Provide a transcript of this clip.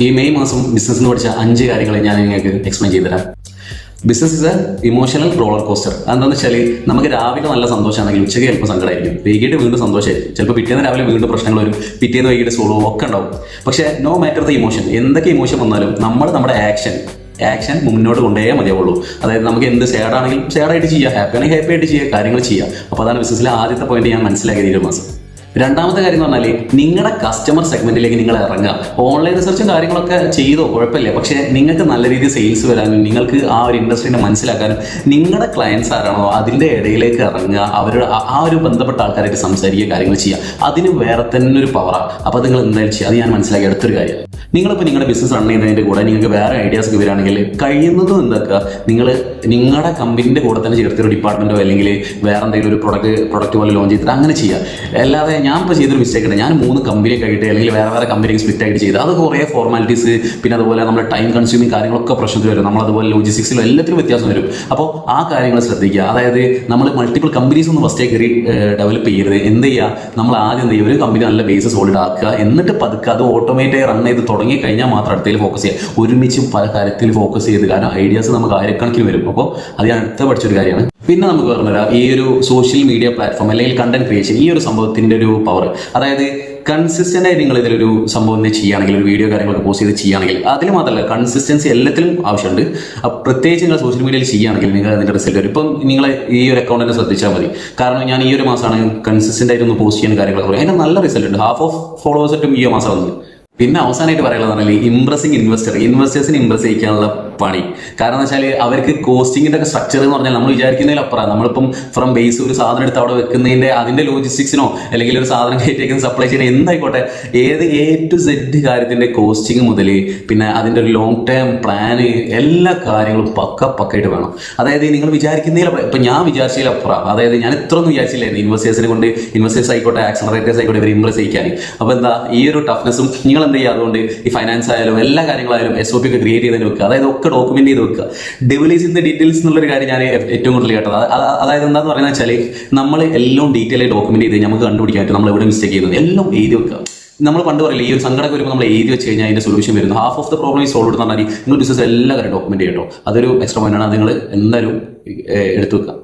ഈ മെയ് മാസം ബിസിനസ്സിന് പഠിച്ച 5 കാര്യങ്ങൾ ഞാൻ നിങ്ങൾക്ക് എക്സ്പ്ലെയിൻ ചെയ്തുതരാം. Business is A emotional roller coaster. അതെന്താണെന്ന് വെച്ചാൽ നമുക്ക് രാവിലെ നല്ല സന്തോഷമാണെങ്കിൽ ഉച്ചയ്ക്ക് ചിലപ്പോൾ സങ്കടമായിരിക്കും, വൈകിട്ട് വീണ്ടും സന്തോഷമായിരിക്കും, ചിലപ്പോൾ പിറ്റേന്ന് രാവിലെ വീണ്ടും പ്രശ്നങ്ങൾ വരും, പിറ്റേന്ന് വൈകിട്ട് സോളോ ഒക്കെ ഉണ്ടാവും. പക്ഷേ നോ മാറ്റർ ദ ഇമോഷൻ, എന്തൊക്കെ ഇമോഷൻ വന്നാലും നമ്മൾ നമ്മുടെ ആക്ഷൻ മുന്നോട്ട് കൊണ്ടുപോയേ മതിയാവുള്ളൂ. അതായത് നമുക്ക് എന്ത് സാഡാണെങ്കിലും സാഡായിട്ട് ചെയ്യുക, ഹാപ്പി ആണെങ്കിൽ ഹാപ്പി ആയിട്ട് ചെയ്യുക, കാര്യങ്ങൾ ചെയ്യുക. അപ്പോൾ അതാണ് ബിസിനസ്സിലെ ആദ്യത്തെ പോയിന്റ് ഞാൻ മനസ്സിലാക്കിയത് ഈ ഒരു മാസം. രണ്ടാമത്തെ കാര്യം എന്ന് പറഞ്ഞാൽ നിങ്ങളുടെ കസ്റ്റമർ സെഗ്മെന്റിലേക്ക് നിങ്ങൾ ഇറങ്ങുക. ഓൺലൈൻ റിസർച്ചും കാര്യങ്ങളൊക്കെ ചെയ്തോ കുഴപ്പമില്ല, പക്ഷേ നിങ്ങൾക്ക് നല്ല രീതിയിൽ സെയിൽസ് വരാനും നിങ്ങൾക്ക് ആ ഒരു ഇൻഡസ്ട്രീനെ മനസ്സിലാക്കാനും നിങ്ങളുടെ ക്ലയൻസ് ആരാണോ അതിൻ്റെ ഇടയിലേക്ക് ഇറങ്ങുക, അവരുടെ ആ ഒരു ബന്ധപ്പെട്ട ആൾക്കാരായിട്ട് സംസാരിക്കുക, കാര്യങ്ങൾ ചെയ്യുക. അതിന് വേറെ തന്നെ ഒരു പവറാണ്. അപ്പോൾ നിങ്ങൾ എന്തായാലും ചെയ്യുക. അത് ഞാൻ മനസ്സിലാക്കിയ അടുത്തൊരു കാര്യം, നിങ്ങളിപ്പോൾ നിങ്ങളുടെ ബിസിനസ് റൺ ചെയ്യുന്നതിൻ്റെ കൂടെ നിങ്ങൾക്ക് വേറെ ഐഡിയാസ് ഒക്കെ വരികയാണെങ്കിൽ കഴിയുന്നതും എന്താക്കുക, നിങ്ങളുടെ കമ്പനീൻ്റെ കൂടെ തന്നെ ചേർത്തൊരു ഡിപ്പാർട്ട്മെൻറ്റോ അല്ലെങ്കിൽ വേറെ എന്തെങ്കിലും ഒരു പ്രൊഡക്റ്റ് പോലെ ലോഞ്ച് ചെയ്തിട്ട് അങ്ങനെ ചെയ്യുക. അല്ലാതെ ഞാൻ ഇപ്പോൾ ചെയ്തൊരു മിസ്റ്റേക്ക് ഉണ്ട്, ഞാൻ 3 കമ്പനിയൊക്കെ ആയിട്ട് അല്ലെങ്കിൽ വേറെ കമ്പനിക്ക് സ്പ്ലിറ്റ് ആയിട്ട് ചെയ്ത് അത് കുറേ ഫോർമാലിറ്റീസ്, പിന്നെ അതുപോലെ നമ്മുടെ ടൈം കൺസ്യൂമിങ് കാര്യങ്ങളൊക്കെ പ്രശ്നത്തിൽ വരും. നമ്മളതുപോലെ ലോജിസ്റ്റിക്സിലും എല്ലാത്തിലും വ്യത്യാസം വരും. അപ്പോൾ ആ കാര്യങ്ങൾ ശ്രദ്ധിക്കുക. അതായത് നമ്മൾ മൾട്ടിപ്പിൾ കമ്പനീസ് ഒന്നും ഫസ്റ്റേ കയറി ഡെവലപ്പ് ചെയ്യരുത്. എന്ത് ചെയ്യുക, നമ്മൾ ആദ്യം എന്ത് ചെയ്യുക, ഒരു കമ്പനി നല്ല ബേസ് സോളിഡ് ആക്കുക, എന്നിട്ട് പതുക്കെ അത് ഓട്ടോമേറ്റായി റൺ ചെയ്ത് തുടങ്ങി കഴിഞ്ഞാൽ മാത്രം അടുത്തതിൽ ഫോക്കസ് ചെയ്യുക. ഒരുമിച്ച് പല കാര്യത്തിൽ ഫോക്കസ് ചെയ്ത്, കാരണം ഐഡിയാസ് നമുക്ക് ആയിരക്കണക്കിന് വരും. അപ്പോൾ അത് ഞാൻ അടുത്ത പഠിച്ചൊരു കാര്യമാണ്. പിന്നെ നമുക്ക് പറഞ്ഞുതരാം ഈ ഒരു സോഷ്യൽ മീഡിയ പ്ലാറ്റ്ഫോം അല്ലെങ്കിൽ കണ്ടന്റ് ക്രിയേഷൻ, ഈ ഒരു സംഭവത്തിൻ്റെ ഒരു പവർ. അതായത് കൺസിസ്റ്റന്റ് ആയി നിങ്ങൾ ഇതിലൊരു സംഭവം ചെയ്യുകയാണെങ്കിൽ, ഒരു വീഡിയോ കാര്യങ്ങളൊക്കെ പോസ്റ്റ് ചെയ്ത് ചെയ്യുകയാണെങ്കിൽ, അതിൽ മാത്രമല്ല കൺസിസ്റ്റൻസി എല്ലാത്തിലും ആവശ്യമുണ്ട്. പ്രത്യേകിച്ച് നിങ്ങൾ സോഷ്യൽ മീഡിയയിൽ ചെയ്യുകയാണെങ്കിൽ നിങ്ങൾ അതിൻ്റെ റിസൾട്ട് വരും. ഇപ്പം നിങ്ങൾ ഈ ഒരു അക്കൗണ്ടിനെ ശ്രദ്ധിച്ചാൽ മതി. കാരണം ഞാൻ ഈ ഒരു മാസമാണ് കൺസിസ്റ്റന്റ് ആയിട്ട് ഒന്ന് പോസ്റ്റ് ചെയ്യുന്ന കാര്യങ്ങളൊക്കെ പറയും, അതിന് നല്ല റിസൾട്ട് ഉണ്ട്. ഹാഫ് ഓഫ് ഫോളോവേഴ്സും ഈ മാസം വന്നത്. പിന്നെ അവസാനമായിട്ട് പറയുന്നത് പറഞ്ഞാൽ ഇംപ്രസിങ് ഇൻവെസ്റ്റേഴ്സിന് ഇംപ്രസ് ചെയ്യിക്കാനുള്ള പണി. കാരണം എന്ന് വെച്ചാൽ അവർക്ക് കോസ്റ്റിങ്ങിൻ്റെ ഒക്കെ സ്ട്രക്ചർ എന്ന് പറഞ്ഞാൽ നമ്മൾ വിചാരിക്കുന്നതിലപ്പുറം. നമ്മളിപ്പം ഫ്രം ബേസ് ഒരു സാധനം എടുത്ത് അവിടെ വെക്കുന്നതിൻ്റെ അതിൻ്റെ ലോജിസ്റ്റിക്സിനോ അല്ലെങ്കിൽ ഒരു സാധനം കയറ്റിയേക്കുന്ന സപ്ലൈ ചെയ്യുന്ന എന്തായിക്കോട്ടെ, ഏത് A to Z കാര്യത്തിൻ്റെ കോസ്റ്റിങ് മുതൽ പിന്നെ അതിൻ്റെ ഒരു ലോങ് ടേം പ്ലാന്, എല്ലാ കാര്യങ്ങളും പക്കായിട്ട് വേണം. അതായത് നിങ്ങൾ വിചാരിക്കുന്നതിലപ്പുറം, ഇപ്പം ഞാൻ വിചാരിച്ചതിലപ്പുറം, അതായത് ഞാൻ ഇത്രയൊന്നും വിചാരിച്ചില്ലായിരുന്നു ഇൻവെസ്റ്റേഴ്സ് ആയിക്കോട്ടെ, ആക്സലറേറ്റേഴ്സ് ആയിക്കോട്ടെ, ഇവർ ഇംപ്രസ് ചെയ്യിക്കാൻ. അപ്പോൾ എന്താ ഈ ഒരു ടഫ്നെസ്സും നിങ്ങൾ എന്ത് ചെയ്യുക, അതുകൊണ്ട് ഈ ഫൈനാൻസ് ആയാലും എല്ലാ കാര്യങ്ങളായാലും SOP ഒക്കെ ക്രിയേറ്റ് ചെയ്തതിന് വെക്കുക. അതായത് ഒക്കെ ഡോക്യുമെന്റ് ചെയ്ത് വെക്കുക. ഡെവലപ്സ് ഇൻ ദ ഡീറ്റെയിൽസ് എന്നുള്ളൊരു കാര്യം ഞാൻ ഏറ്റവും കൂടുതൽ കേട്ടത്. അതായത് എന്താന്ന് പറയുന്നത് വെച്ചാൽ നമ്മൾ എല്ലാം ഡീറ്റെയിൽ ആയി ഡോക്യുമെന്റ് ചെയ്ത് നമുക്ക് കണ്ടുപിടിക്കാൻ പറ്റും നമ്മൾ എവിടെ മിസ്റ്റേക്ക് ചെയ്യുന്നത്, എല്ലാം എഴുതി വെക്കുക. നമ്മൾ പണ്ട് പറയില്ല, ഈ ഒരു സങ്കടമൊക്കെ വരുമ്പോൾ നമ്മൾ എഴുതി വെച്ച് കഴിഞ്ഞാൽ അതിന്റെ സൊല്യൂഷൻ വരുന്നു. ഹാഫ് ഓഫ് ദ പ്രോബ്ലം ഈ സോൾവ് എന്ന് പറഞ്ഞാൽ നിങ്ങൾ ബിസിനസ് എല്ലാ കാര്യം ഡോക്യുമെന്റ് ചെയ്യട്ടോ. അതൊരു എക്സ്ട്രാ പോയിന്റാണ്. അത് നിങ്ങൾ എന്തായാലും എടുത്തു വെക്കുക.